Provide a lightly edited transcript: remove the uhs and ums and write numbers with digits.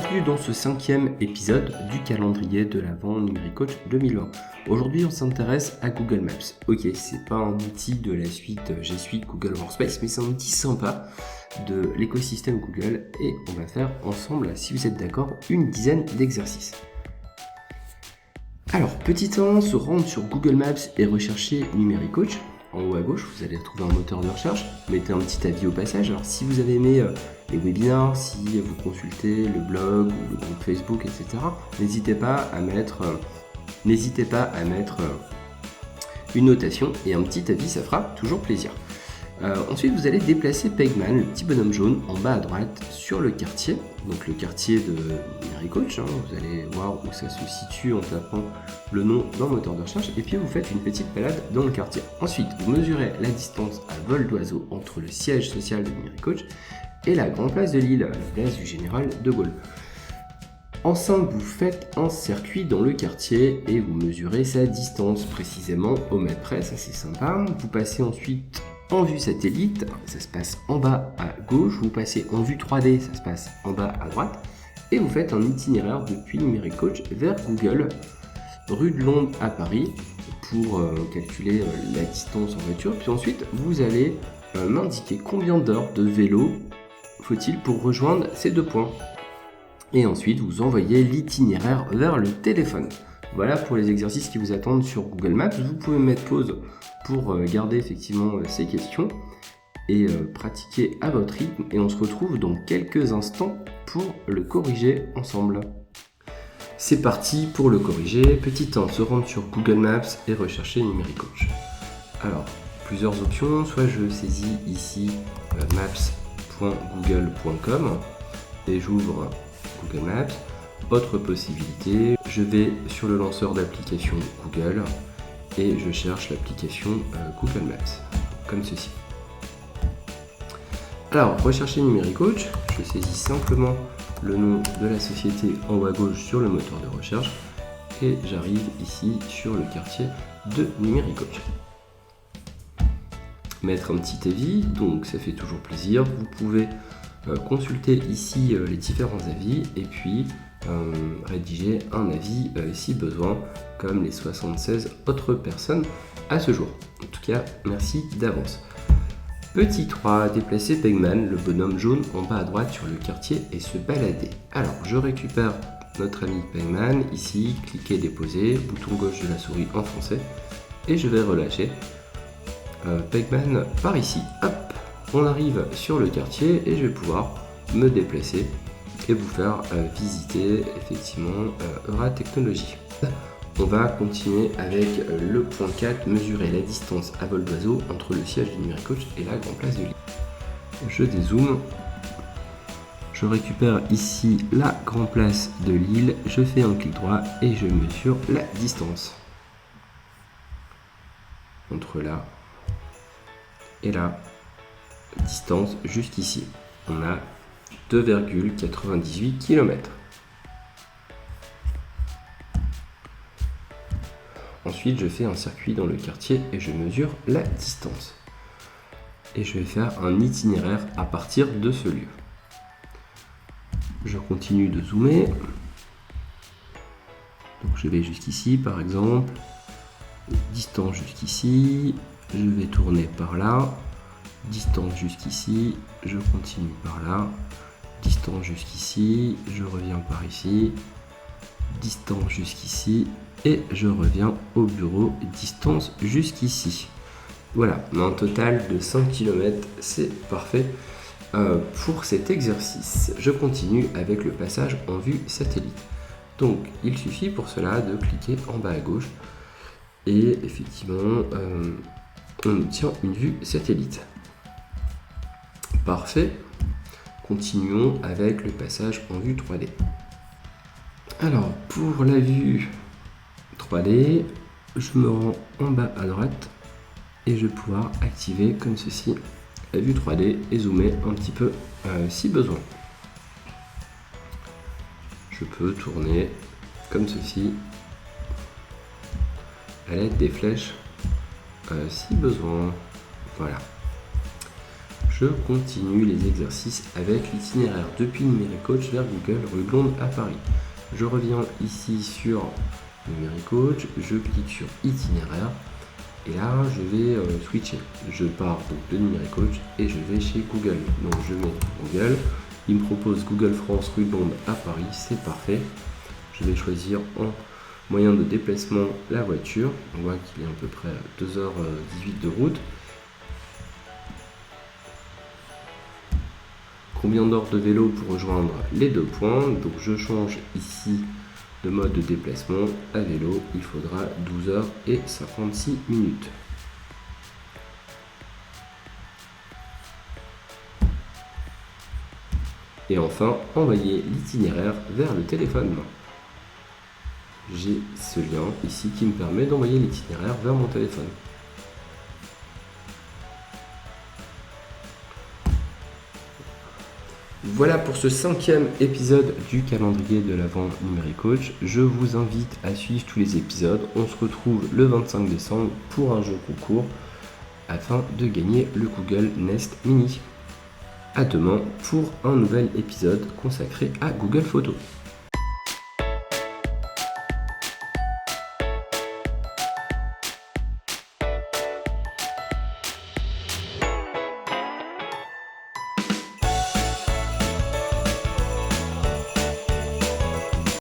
Bienvenue dans ce 5e épisode du calendrier de l'Avent Numéricoach 2020. Aujourd'hui, on s'intéresse à Google Maps. Ok, c'est pas un outil de la suite G Suite Google Workspace, mais c'est un outil sympa de l'écosystème Google et on va faire ensemble, si vous êtes d'accord, une dizaine d'exercices. Alors, petit 1, se rendre sur Google Maps et rechercher Numéricoach. En haut à gauche, vous allez retrouver un moteur de recherche. Mettez un petit avis au passage. Alors, si vous avez aimé les webinaires, si vous consultez le blog ou le groupe Facebook, etc., n'hésitez pas à mettre une notation et un petit avis, ça fera toujours plaisir. Ensuite, vous allez déplacer Pegman, le petit bonhomme jaune, en bas à droite sur le quartier, donc le quartier de Numéricoach. Vous allez voir où ça se situe en tapant le nom dans le moteur de recherche, et puis vous faites une petite balade dans le quartier. Ensuite, vous mesurez la distance à vol d'oiseau entre le siège social de Numéricoach et la grande place de Lille, la place du général de Gaulle. Ensemble, vous faites un circuit dans le quartier et vous mesurez sa distance précisément au mètre près, ça c'est sympa. Vous passez ensuite en vue satellite, ça se passe en bas à gauche, vous passez en vue 3D, ça se passe en bas à droite, et vous faites un itinéraire depuis Numéricoach vers Google, rue de Londres à Paris, pour calculer la distance en voiture. Puis ensuite, vous allez m'indiquer combien d'heures de vélo faut-il pour rejoindre ces deux points. Et ensuite, vous envoyez l'itinéraire vers le téléphone. Voilà pour les exercices qui vous attendent sur Google Maps. Vous pouvez mettre pause pour garder effectivement ces questions et pratiquer à votre rythme. Et on se retrouve dans quelques instants pour le corriger ensemble. C'est parti pour le corriger. Petit 1, se rendre sur Google Maps et rechercher Numéricoach. Alors, plusieurs options. Soit je saisis ici maps.google.com et j'ouvre Google Maps. Autre possibilité, je vais sur le lanceur d'application Google et je cherche l'application Google Maps, comme ceci. Alors, rechercher Numéricoach, je saisis simplement le nom de la société en haut à gauche sur le moteur de recherche et j'arrive ici sur le quartier de Numéricoach. Mettre un petit avis, donc ça fait toujours plaisir. Vous pouvez consulter ici les différents avis et puis rédiger un avis si besoin, comme les 76 autres personnes à ce jour. En tout cas, merci d'avance. Petit 3, déplacer Pegman, le bonhomme jaune, en bas à droite sur le quartier et se balader. Alors, je récupère notre ami Pegman, ici, cliquez déposer, bouton gauche de la souris en français, et je vais relâcher Pegman par ici. Hop, on arrive sur le quartier et je vais pouvoir me déplacer et vous faire visiter effectivement Euratechnologie. On va continuer avec le point 4, mesurer la distance à vol d'oiseau entre le siège de Numéricoach et la grande place de Lille. Je dézoome, je récupère ici la grande place de Lille, je fais un clic droit et je mesure la distance entre là et là. Distance jusqu'ici, on a 2,98 km. Ensuite, je fais un circuit dans le quartier et je mesure la distance. Et je vais faire un itinéraire à partir de ce lieu. Je continue de zoomer. Donc je vais jusqu'ici par exemple. Distance jusqu'ici. Je vais tourner par là. Distance jusqu'ici. Je continue par là. Distance jusqu'ici. Je reviens par ici. Distance jusqu'ici. Et je reviens au bureau, distance jusqu'ici. Voilà, on a un total de 5 km, c'est parfait pour cet exercice. Je continue avec le passage en vue satellite. Donc, il suffit pour cela de cliquer en bas à gauche et effectivement, on obtient une vue satellite. Parfait. Continuons avec le passage en vue 3D. Alors, pour la vue 3D, je me rends en bas à droite et je vais pouvoir activer comme ceci la vue 3D et zoomer un petit peu si besoin. Je peux tourner comme ceci à l'aide des flèches si besoin. Voilà. Je continue les exercices avec l'itinéraire depuis Numéricoach vers Google rue Blonde à Paris. Je reviens ici sur Numéricoach, je clique sur itinéraire et là je vais switcher. Je pars donc de Numéricoach et je vais chez Google. Donc je mets Google, il me propose Google France rue Blonde à Paris, c'est parfait. Je vais choisir en moyen de déplacement la voiture. On voit qu'il est à peu près 2h18 de route. Combien d'heures de vélo pour rejoindre les 2 points? Donc je change ici de mode de déplacement à vélo. Il faudra 12h56 minutes. Et enfin, envoyer l'itinéraire vers le téléphone. J'ai ce lien ici qui me permet d'envoyer l'itinéraire vers mon téléphone. Voilà pour ce 5e épisode du calendrier de l'Avent Numéricoach. Je vous invite à suivre tous les épisodes. On se retrouve le 25 décembre pour un jeu concours afin de gagner le Google Nest Mini. À demain pour un nouvel épisode consacré à Google Photos.